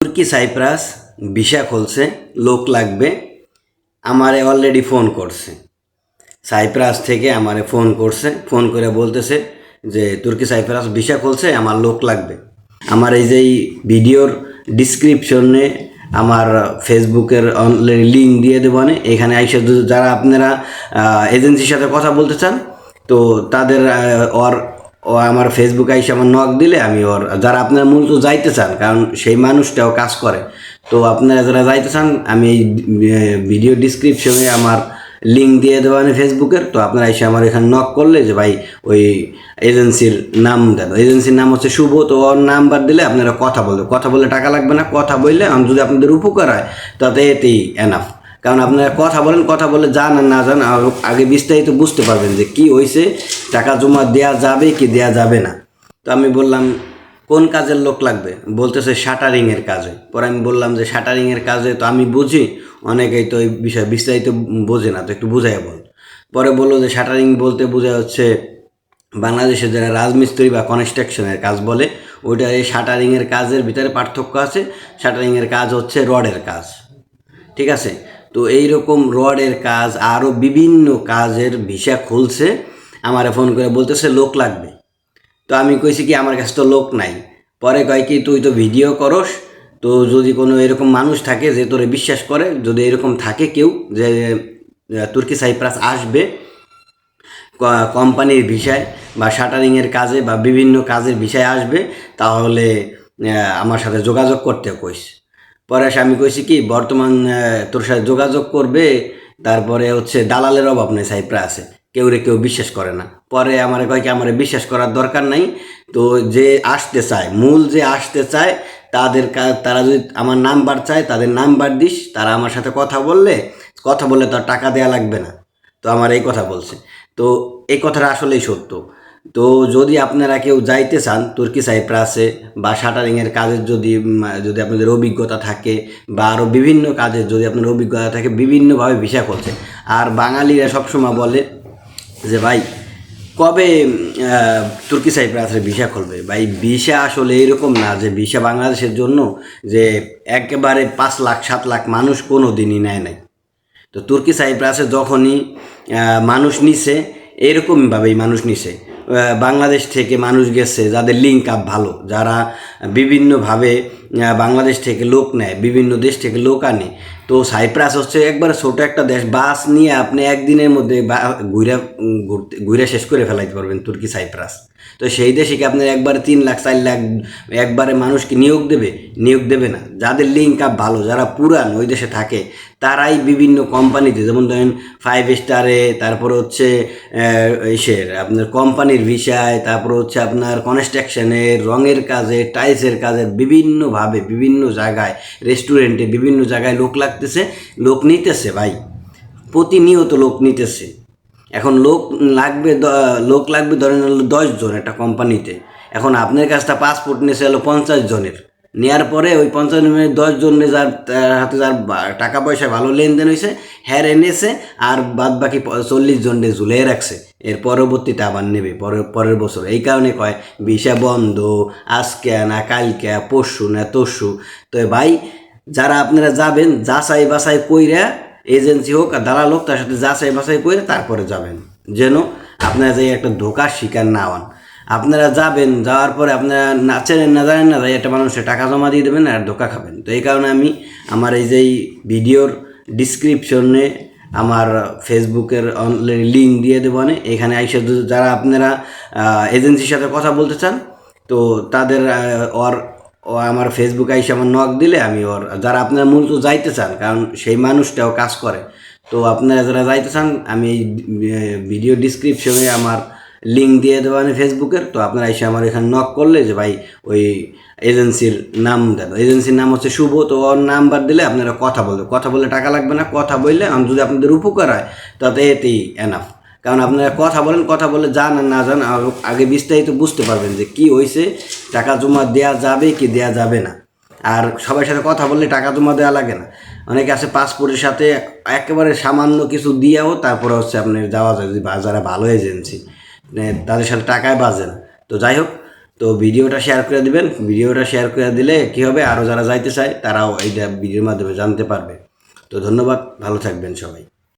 তুর্কি cypress visa খুলছে, লোক লাগবে। আমারে অলরেডি ফোন করছে, সাইপ্রাস থেকে আমারে ফোন করছে, ফোন করে বলতেছে যে তুর্কি সাইপ্রাস ভিসা খুলছে, আমার লোক লাগবে। আমার এই যে এই ভিডিওর ডিসক্রিপশনে আমার ফেসবুকের লিঙ্ক দিয়ে দেবো, এখানে আইসা যারা আপনারা এজেন্সির সাথে কথা বলতে চান, তো তাদের ও আমার ফেসবুক আইসা আমার নক দিলে আমি যারা আপনারা মূলত যাইতে চান, কারণ সেই মানুষটাও কাজ করে, তো আপনারা যারা যাইতে চান আমি এই ভিডিও ডিসক্রিপশনে আমার লিঙ্ক দিয়ে দেবো ফেসবুকের, তো আপনারা এসে আমার এখানে নক করলে যে ভাই ওই এজেন্সির নাম দেন, এজেন্সির নাম হচ্ছে শুভ, তো ওর নাম্বার দিলে আপনারা কথা বললে টাকা লাগবে না, কথা বললে আমি যদি আপনাদের উপকার হয় তাতে এতেই এনাফ। কারণ আপনারা কথা বলে যান আর না যান আগে বিস্তারিত বুঝতে পারবেন যে কি হয়েছে, টাকা জমা দেওয়া যাবে কি দেওয়া যাবে না। তো আমি বললাম কোন কাজের লোক লাগবে, বলতেছে শাটারিংয়ের কাজে। পরে আমি বললাম যে শাটারিংয়ের কাজে তো আমি বুঝি, অনেকেই তো এই বিষয় বিস্তারিত বোঝে না, তো একটু বুঝাইয়া বল। পরে বললো যে শাটারিং বলতে বোঝা হচ্ছে বাংলাদেশে যারা রাজমিস্ত্রি বা কনস্ট্রাকশনের কাজ বলে, ওইটা এই শাটারিংয়ের কাজের ভিতরে পার্থক্য আছে। শাটারিংয়ের কাজ হচ্ছে রডের কাজ, ঠিক আছে? তো এইরকম রডের কাজ আরও বিভিন্ন কাজের ভিসা খুলছে, আমারে ফোন করে বলতেছে লোক লাগবে। তো আমি কইছি কি আমার কাছে তো লোক নাই। পরে কয় কি তুই তো ভিডিও করস, তো যদি কোনো এরকম মানুষ থাকে যে তোরে বিশ্বাস করে, যদি এরকম থাকে কেউ যে তুর্কি সাইপ্রাস আসবে কোম্পানির ভিসায় বা শাটারিংয়ের কাজে বা বিভিন্ন কাজের ভিসায় আসবে, তাহলে আমার সাথে যোগাযোগ করতে কইস। পরে আমি কইছি কি বর্তমান তোর সাথে যোগাযোগ করবে, তারপরে হচ্ছে দালালের অভাব নেই সাইপ্রাসে, কেউ বিশ্বাস করে না। পরে আমার কয় কি আমার বিশ্বাস করার দরকার নাই, তো যে আসতে চায়, মূল যে আসতে চায় তারা যদি আমার নাম্বার চায় তাদের নাম্বার দিস, তারা আমার সাথে কথা বললে তো আর টাকা দেওয়া লাগবে না। তো আমার এই কথা বলছে, তো এই কথাটা আসলেই সত্য। তো যদি আপনারা কেউ যাইতে চান তুর্কি সাইপ্রাসে বা শাটারিংয়ের কাজের যদি আপনাদের অভিজ্ঞতা থাকে বা আরও বিভিন্ন কাজের যদি আপনার অভিজ্ঞতা থাকে, বিভিন্নভাবে ভিসা করছে। আর বাঙালিরা সবসময় বলে যে ভাই কবে তুর্কি সাইপ্রাসের ভিসা খুলবে। ভাই ভিসা আসলে এরকম না যে ভিসা বাংলাদেশের জন্য যে একেবারে 5 লাখ 7 লাখ মানুষ কোনো দিনই নেয় নাই। তো তুর্কি সাইপ্রাসে যখনই মানুষ নিছে, এরকমভাবেই মানুষ নিছে। বাংলাদেশ থেকে মানুষ গেছে যাদের লিঙ্ক আপ ভালো, যারা বিভিন্নভাবে বাংলাদেশ থেকে লোক নেয়, বিভিন্ন দেশ থেকে লোক আনে। তো সাইপ্রাস হচ্ছে একবারে ছোটো একটা দেশ, বাস নিয়ে আপনি একদিনের মধ্যে ঘুরে শেষ করে ফেলাইতে পারবেন তুর্কি সাইপ্রাস। তো সেই দেশে কি আপনার একবারে 3 লাখ 4 লাখ একবারে মানুষকে নিয়োগ দেবে না। যাদের লিঙ্ক আপ ভালো, যারা পুরান ওই দেশে থাকে, তারাই বিভিন্ন কোম্পানিতে, যেমন ধরেন 5 স্টারে, তারপর হচ্ছে আপনার কোম্পানির ভিসায়, তারপর হচ্ছে আপনার কনস্ট্রাকশনের, রঙের কাজে, টাইলসের কাজে, বিভিন্নভাবে বিভিন্ন জায়গায়, রেস্টুরেন্টে বিভিন্ন জায়গায় লোক নিতেছে ভাই, প্রতিনিয়ত লোক নিতেছে। এখন লোক লাগবে ধরেন হলো 10 জন একটা কোম্পানিতে। এখন আপনার কাছটা পাসপোর্ট নিয়েছে হলো 50 জনের, নেওয়ার পরে ওই 50 জনের 10 জনে তার হাতে যার টাকা পয়সা ভালো লেনদেন হয়েছে, হ্যাঁ এনেছে, আর বাদ বাকি 40 জনে ঝুলিয়ে রাখছে, এর পরবর্তীতে আবার নেবে পরের বছর। এই কারণে কয় ভিসা বন্ধ, আজকে না কালকে, পরশু না তরশু। তো ভাই যারা আপনারা যাবেন, যাচাই বাছাই কইরা, এজেন্সি হোক আর দালাল হোক, তার সাথে যাচাই বাছাই করে তারপরে যাবেন, যেন আপনারা যে একটা ধোকার শিকার না হন। আপনারা যাবেন, যাওয়ার পরে আপনারা না চেনেন না জানেন না, যাই একটা মানুষের টাকা জমা দিয়ে দেবেন আর ধোকা খাবেন। তো এই কারণে আমি আমার এই যে ভিডিওর ডিসক্রিপশনে আমার ফেসবুকের লিঙ্ক দিয়ে দেবো, এখানে আইসা যারা আপনারা এজেন্সির সাথে কথা বলতে চান, তো তাদের আমার ফেসবুক আইসা আমার নক দিলে আমি যারা আপনারা মূলত যাইতে চান, কারণ সেই মানুষটাও কাজ করে, তো আপনারা যারা যাইতে চান আমি এই ভিডিও ডিসক্রিপশনে আমার লিঙ্ক দিয়ে দেবো ফেসবুকের, তো আপনারা এসে আমার এখানে নক করলে যে ভাই ওই এজেন্সির নাম দেন, এজেন্সির নাম হচ্ছে শুভ, তো ওর নাম্বার দিলে আপনারা কথা বললে টাকা লাগবে না, কথা বললে আমি যদি আপনাদের উপকার হয় তাতে এতেই এনাফ। কারণ আপনারা কথা বলে যান আর না যান আগে বিস্তারিত বুঝতে পারবেন যে কি হয়েছে, টাকা জমা দেওয়া যাবে কি দেওয়া যাবে না। আর সবার সাথে কথা বললে টাকা জমা দেওয়া লাগে না, অনেকে আছে পাসপোর্টের সাথে একেবারে সামান্য কিছু দিয়েও তারপরে হচ্ছে আপনার যাওয়া যায়, যদি যারা ভালো এজেন্সি তাদের সাথে টাকায় বাজে না। তো যাই হোক, তো ভিডিওটা শেয়ার করে দিবেন। ভিডিওটা শেয়ার করে দিলে কী হবে, আরও যারা যাইতে চায় তারাও এইটা ভিডিওর মাধ্যমে জানতে পারবে। তো ধন্যবাদ, ভালো থাকবেন সবাই।